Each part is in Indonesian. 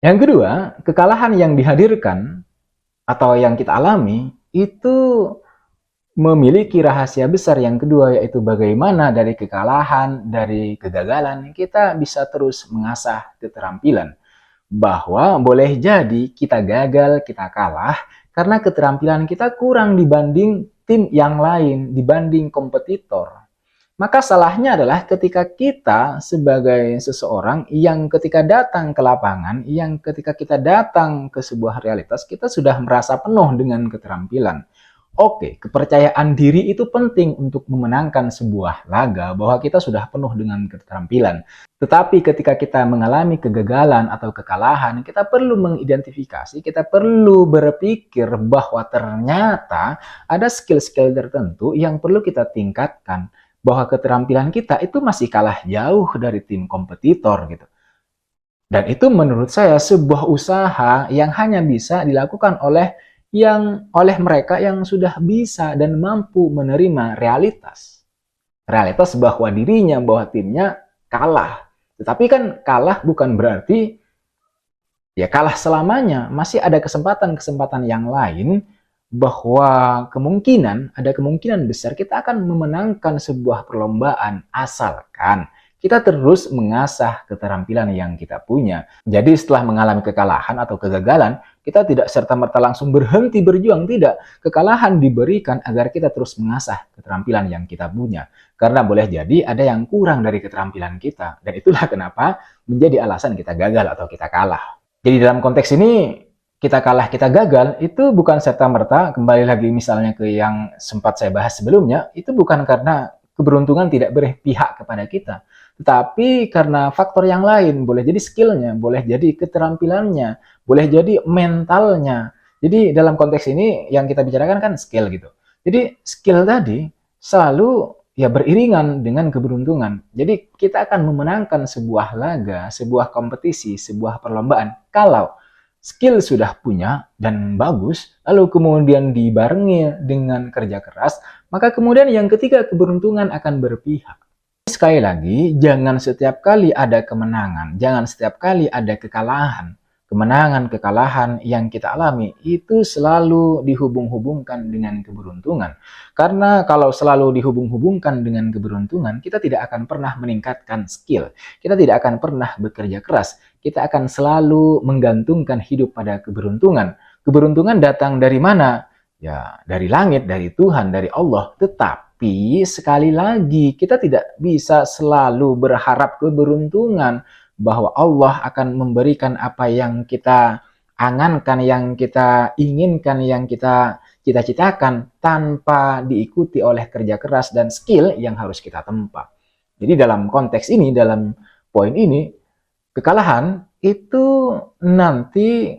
Yang kedua, kekalahan yang dihadirkan atau yang kita alami itu memiliki rahasia besar yang kedua, yaitu bagaimana dari kekalahan, dari kegagalan kita bisa terus mengasah keterampilan. Bahwa boleh jadi kita gagal, kita kalah karena keterampilan kita kurang dibanding tim yang lain, dibanding kompetitor. Maka salahnya adalah ketika kita sebagai seseorang yang ketika datang ke lapangan, yang ketika kita datang ke sebuah realitas, kita sudah merasa penuh dengan keterampilan. Oke, kepercayaan diri itu penting untuk memenangkan sebuah laga, bahwa kita sudah penuh dengan keterampilan. Tetapi ketika kita mengalami kegagalan atau kekalahan, kita perlu mengidentifikasi, kita perlu berpikir bahwa ternyata ada skill-skill tertentu yang perlu kita tingkatkan, bahwa keterampilan kita itu masih kalah jauh dari tim kompetitor gitu. Dan itu menurut saya sebuah usaha yang hanya bisa dilakukan oleh mereka yang sudah bisa dan mampu menerima realitas. Realitas bahwa dirinya, bahwa timnya kalah. Tetapi kan kalah bukan berarti ya kalah selamanya. Masih ada kesempatan-kesempatan yang lain, bahwa ada kemungkinan besar kita akan memenangkan sebuah perlombaan asalkan kita terus mengasah keterampilan yang kita punya. Jadi setelah mengalami kekalahan atau kegagalan, kita tidak serta-merta langsung berhenti berjuang, tidak. Kekalahan diberikan agar kita terus mengasah keterampilan yang kita punya. Karena boleh jadi ada yang kurang dari keterampilan kita. Dan itulah kenapa menjadi alasan kita gagal atau kita kalah. Jadi dalam konteks ini, kita kalah, kita gagal, itu bukan serta-merta, kembali lagi misalnya ke yang sempat saya bahas sebelumnya, itu bukan karena keberuntungan tidak berpihak kepada kita, tetapi karena faktor yang lain, boleh jadi skillnya, boleh jadi keterampilannya, boleh jadi mentalnya. Jadi dalam konteks ini yang kita bicarakan kan skill gitu. Jadi skill tadi selalu ya beriringan dengan keberuntungan. Jadi kita akan memenangkan sebuah laga, sebuah kompetisi, sebuah perlombaan kalau skill sudah punya dan bagus, lalu kemudian dibarengi dengan kerja keras, maka kemudian yang ketiga keberuntungan akan berpihak. Sekali lagi, jangan setiap kali ada kemenangan, jangan setiap kali ada kekalahan. Kemenangan, kekalahan yang kita alami itu selalu dihubung-hubungkan dengan keberuntungan. Karena kalau selalu dihubung-hubungkan dengan keberuntungan, kita tidak akan pernah meningkatkan skill. Kita tidak akan pernah bekerja keras. Kita akan selalu menggantungkan hidup pada keberuntungan. Keberuntungan datang dari mana? Ya, dari langit, dari Tuhan, dari Allah. Tetapi sekali lagi, kita tidak bisa selalu berharap keberuntungan, bahwa Allah akan memberikan apa yang kita angankan, yang kita inginkan, yang kita cita-citakan tanpa diikuti oleh kerja keras dan skill yang harus kita tempa. Jadi dalam konteks ini, dalam poin ini, kekalahan itu nanti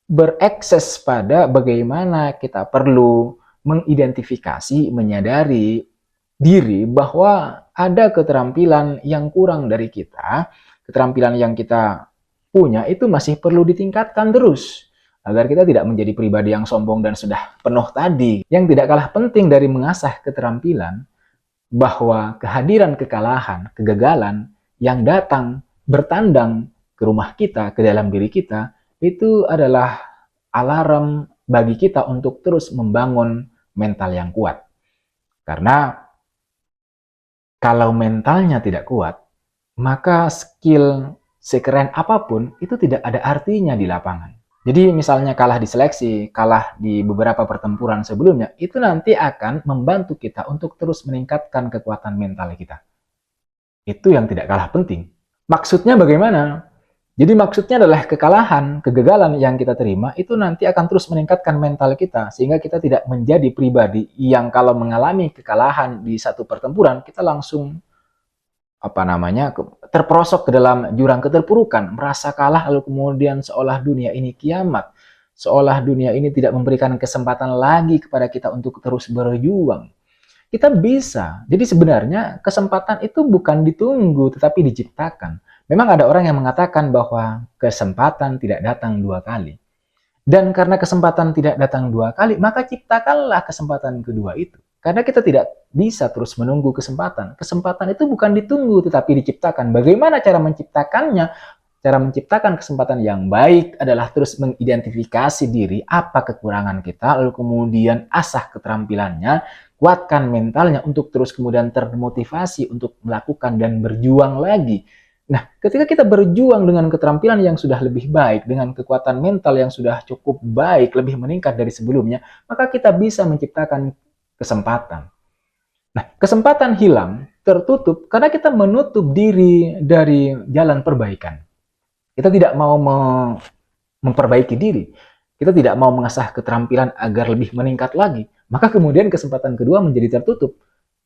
berekses pada bagaimana kita perlu mengidentifikasi, menyadari diri bahwa ada keterampilan yang kurang dari kita, keterampilan yang kita punya itu masih perlu ditingkatkan terus agar kita tidak menjadi pribadi yang sombong dan sudah penuh tadi. Yang tidak kalah penting dari mengasah keterampilan, bahwa kehadiran kekalahan, kegagalan yang datang bertandang ke rumah kita, ke dalam diri kita, itu adalah alarm bagi kita untuk terus membangun mental yang kuat. Karena kalau mentalnya tidak kuat, maka skill sekeren apapun itu tidak ada artinya di lapangan. Jadi misalnya kalah di seleksi, kalah di beberapa pertempuran sebelumnya, itu nanti akan membantu kita untuk terus meningkatkan kekuatan mental kita. Itu yang tidak kalah penting. Maksudnya bagaimana? Jadi maksudnya adalah kekalahan, kegagalan yang kita terima itu nanti akan terus meningkatkan mental kita, sehingga kita tidak menjadi pribadi yang kalau mengalami kekalahan di satu pertempuran, kita langsung terperosok ke dalam jurang keterpurukan, merasa kalah, lalu kemudian seolah dunia ini kiamat, seolah dunia ini tidak memberikan kesempatan lagi kepada kita untuk terus berjuang. Kita bisa. Jadi sebenarnya kesempatan itu bukan ditunggu tetapi diciptakan. Memang ada orang yang mengatakan bahwa kesempatan tidak datang dua kali. Dan karena kesempatan tidak datang dua kali, maka ciptakanlah kesempatan kedua itu. Karena kita tidak bisa terus menunggu kesempatan. Kesempatan itu bukan ditunggu, tetapi diciptakan. Bagaimana cara menciptakannya? Cara menciptakan kesempatan yang baik adalah terus mengidentifikasi diri, apa kekurangan kita, lalu kemudian asah keterampilannya, kuatkan mentalnya untuk terus kemudian termotivasi untuk melakukan dan berjuang lagi. Nah, ketika kita berjuang dengan keterampilan yang sudah lebih baik, dengan kekuatan mental yang sudah cukup baik, lebih meningkat dari sebelumnya, maka kita bisa menciptakan kesempatan. Nah, kesempatan hilang, tertutup, karena kita menutup diri dari jalan perbaikan. Kita tidak mau memperbaiki diri. Kita tidak mau mengasah keterampilan agar lebih meningkat lagi. Maka kemudian kesempatan kedua menjadi tertutup.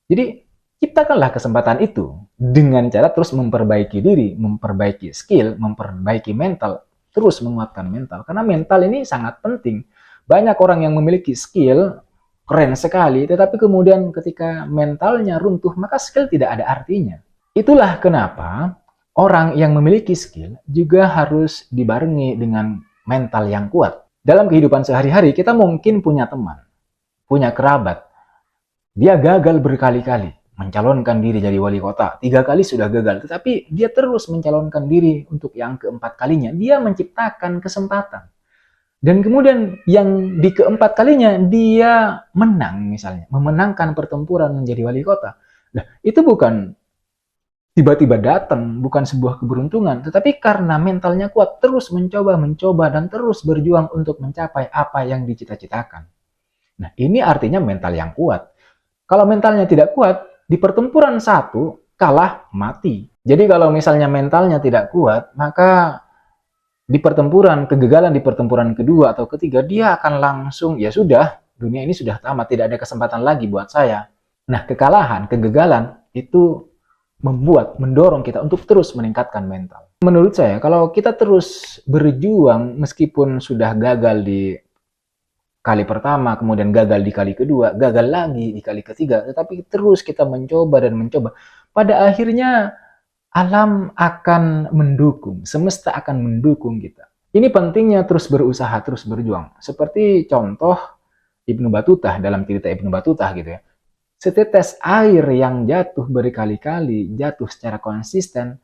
Jadi, ciptakanlah kesempatan itu dengan cara terus memperbaiki diri, memperbaiki skill, memperbaiki mental, terus menguatkan mental. Karena mental ini sangat penting. Banyak orang yang memiliki skill, keren sekali, tetapi kemudian ketika mentalnya runtuh, maka skill tidak ada artinya. Itulah kenapa orang yang memiliki skill juga harus dibarengi dengan mental yang kuat. Dalam kehidupan sehari-hari, kita mungkin punya teman, punya kerabat. Dia gagal berkali-kali mencalonkan diri jadi wali kota. 3 kali sudah gagal, tetapi dia terus mencalonkan diri untuk yang keempat kalinya. Dia menciptakan kesempatan. Dan kemudian yang di keempat kalinya dia menang misalnya, memenangkan pertempuran menjadi wali kota. Nah, itu bukan tiba-tiba datang, bukan sebuah keberuntungan, tetapi karena mentalnya kuat, terus mencoba, dan terus berjuang untuk mencapai apa yang dicita-citakan. Nah, ini artinya mental yang kuat. Kalau mentalnya tidak kuat, di pertempuran satu, kalah, mati. Jadi kalau misalnya mentalnya tidak kuat, maka di pertempuran, kegagalan di pertempuran kedua atau ketiga, dia akan langsung, ya sudah, dunia ini sudah tamat, tidak ada kesempatan lagi buat saya. Nah, kekalahan, kegagalan, itu mendorong kita untuk terus meningkatkan mental. Menurut saya, kalau kita terus berjuang meskipun sudah gagal di kali pertama, kemudian gagal di kali kedua, gagal lagi di kali ketiga, tetapi terus kita mencoba dan mencoba, pada akhirnya alam akan mendukung, semesta akan mendukung kita. Ini pentingnya terus berusaha, terus berjuang. Seperti contoh Ibnu Battuta, dalam cerita Ibnu Battuta gitu ya. Setetes air yang jatuh berkali-kali, jatuh secara konsisten,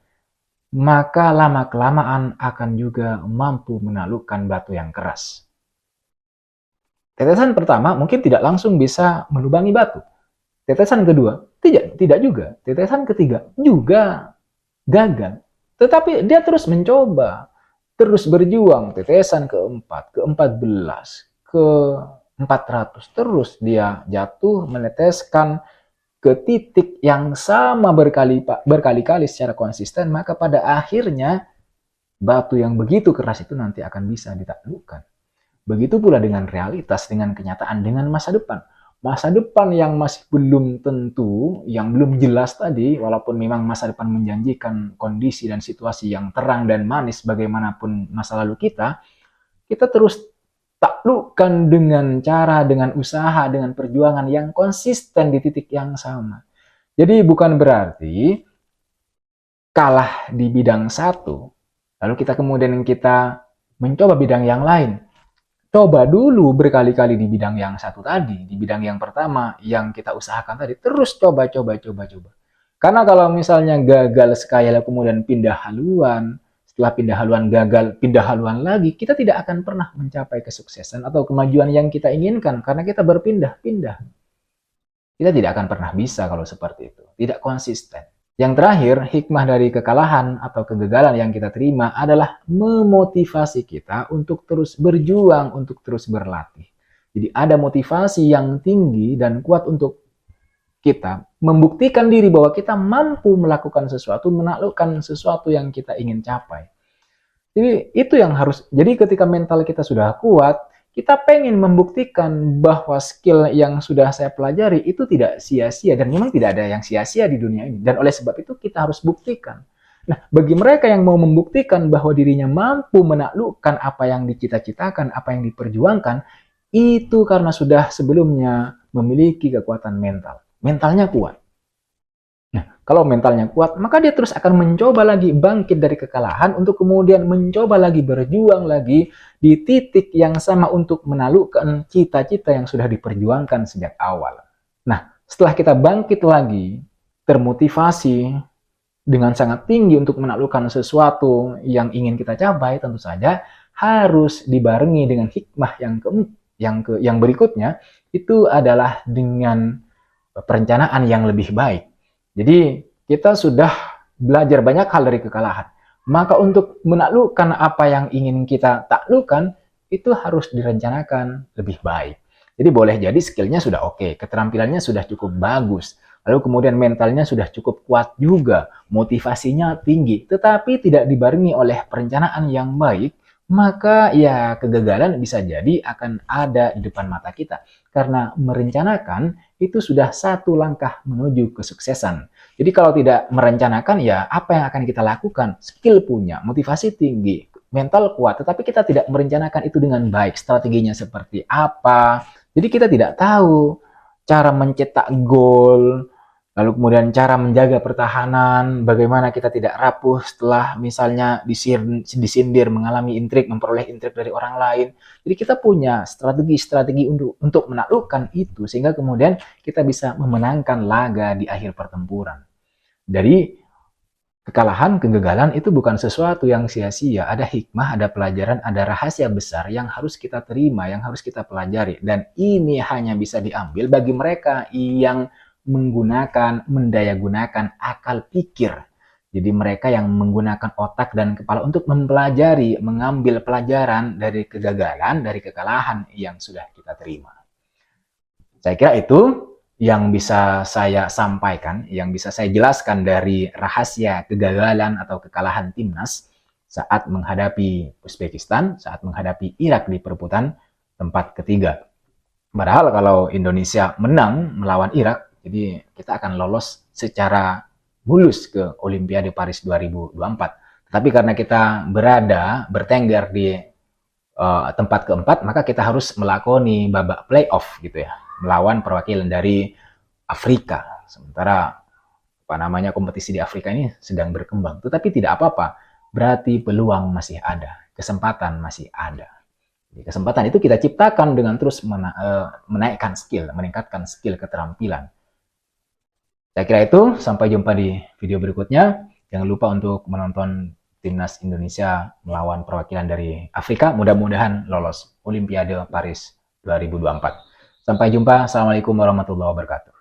maka lama-kelamaan akan juga mampu menaklukkan batu yang keras. Tetesan pertama mungkin tidak langsung bisa melubangi batu. Tetesan kedua, tidak juga. Tetesan ketiga juga gagal. Tetapi dia terus mencoba, terus berjuang. Tetesan keempat, ke-14, ke-400. Terus dia jatuh, meneteskan ke titik yang sama berkali-kali secara konsisten, maka pada akhirnya batu yang begitu keras itu nanti akan bisa ditaklukkan. Begitu pula dengan realitas, dengan kenyataan, dengan masa depan. Masa depan yang masih belum tentu, yang belum jelas tadi, walaupun memang masa depan menjanjikan kondisi dan situasi yang terang dan manis bagaimanapun masa lalu kita terus taklukkan dengan cara, dengan usaha, dengan perjuangan yang konsisten di titik yang sama. Jadi bukan berarti kalah di bidang satu, lalu kita kemudian mencoba bidang yang lain. Coba dulu berkali-kali di bidang yang satu tadi, di bidang yang pertama yang kita usahakan tadi, terus coba. Karena kalau misalnya gagal sekali lalu kemudian pindah haluan, setelah pindah haluan gagal, pindah haluan lagi, kita tidak akan pernah mencapai kesuksesan atau kemajuan yang kita inginkan karena kita berpindah-pindah. Kita tidak akan pernah bisa kalau seperti itu, tidak konsisten. Yang terakhir, hikmah dari kekalahan atau kegagalan yang kita terima adalah memotivasi kita untuk terus berjuang, untuk terus berlatih. Jadi ada motivasi yang tinggi dan kuat untuk kita membuktikan diri bahwa kita mampu melakukan sesuatu, menaklukkan sesuatu yang kita ingin capai. Jadi itu yang harus, jadi ketika mental kita sudah kuat, kita pengen membuktikan bahwa skill yang sudah saya pelajari itu tidak sia-sia, dan memang tidak ada yang sia-sia di dunia ini. Dan oleh sebab itu kita harus buktikan. Nah, bagi mereka yang mau membuktikan bahwa dirinya mampu menaklukkan apa yang dicita-citakan, apa yang diperjuangkan, itu karena sudah sebelumnya memiliki kekuatan mental. Mentalnya kuat. Nah, kalau mentalnya kuat, maka dia terus akan mencoba lagi bangkit dari kekalahan untuk kemudian mencoba lagi, berjuang lagi di titik yang sama untuk menaklukkan cita-cita yang sudah diperjuangkan sejak awal. Nah, setelah kita bangkit lagi, termotivasi, dengan sangat tinggi untuk menaklukkan sesuatu yang ingin kita capai, tentu saja harus dibarengi dengan hikmah yang berikutnya, itu adalah dengan perencanaan yang lebih baik. Jadi kita sudah belajar banyak hal dari kekalahan. Maka untuk menaklukkan apa yang ingin kita taklukkan, itu harus direncanakan lebih baik. Jadi boleh jadi skillnya sudah oke, keterampilannya sudah cukup bagus, lalu kemudian mentalnya sudah cukup kuat juga, motivasinya tinggi, tetapi tidak dibarengi oleh perencanaan yang baik, maka ya kegagalan bisa jadi akan ada di depan mata kita. Karena merencanakan itu sudah satu langkah menuju kesuksesan. Jadi kalau tidak merencanakan, ya apa yang akan kita lakukan? Skill punya, motivasi tinggi, mental kuat, tetapi kita tidak merencanakan itu dengan baik. Strateginya seperti apa? Jadi kita tidak tahu cara mencetak gol, lalu kemudian cara menjaga pertahanan, bagaimana kita tidak rapuh setelah misalnya disindir, mengalami intrik, memperoleh intrik dari orang lain. Jadi kita punya strategi-strategi untuk menaklukkan itu, sehingga kemudian kita bisa memenangkan laga di akhir pertempuran. Dari kekalahan, kegagalan itu bukan sesuatu yang sia-sia. Ada hikmah, ada pelajaran, ada rahasia besar yang harus kita terima, yang harus kita pelajari. Dan ini hanya bisa diambil bagi mereka yang mendayagunakan akal pikir. Jadi mereka yang menggunakan otak dan kepala untuk mempelajari, mengambil pelajaran dari kegagalan, dari kekalahan yang sudah kita terima. Saya kira itu yang bisa saya sampaikan, yang bisa saya jelaskan dari rahasia kegagalan atau kekalahan timnas saat menghadapi Uzbekistan, saat menghadapi Irak di perebutan tempat ketiga. Padahal kalau Indonesia menang melawan Irak, jadi kita akan lolos secara mulus ke Olimpiade Paris 2024. Tetapi karena kita bertengger di tempat keempat, maka kita harus melakoni babak playoff gitu ya, melawan perwakilan dari Afrika. Sementara kompetisi di Afrika ini sedang berkembang. Tetapi tidak apa-apa, berarti peluang masih ada, kesempatan masih ada. Jadi kesempatan itu kita ciptakan dengan terus menaikkan skill, meningkatkan skill keterampilan. Saya kira itu, sampai jumpa di video berikutnya. Jangan lupa untuk menonton timnas Indonesia melawan perwakilan dari Afrika. Mudah-mudahan lolos Olimpiade Paris 2024. Sampai jumpa. Assalamualaikum warahmatullahi wabarakatuh.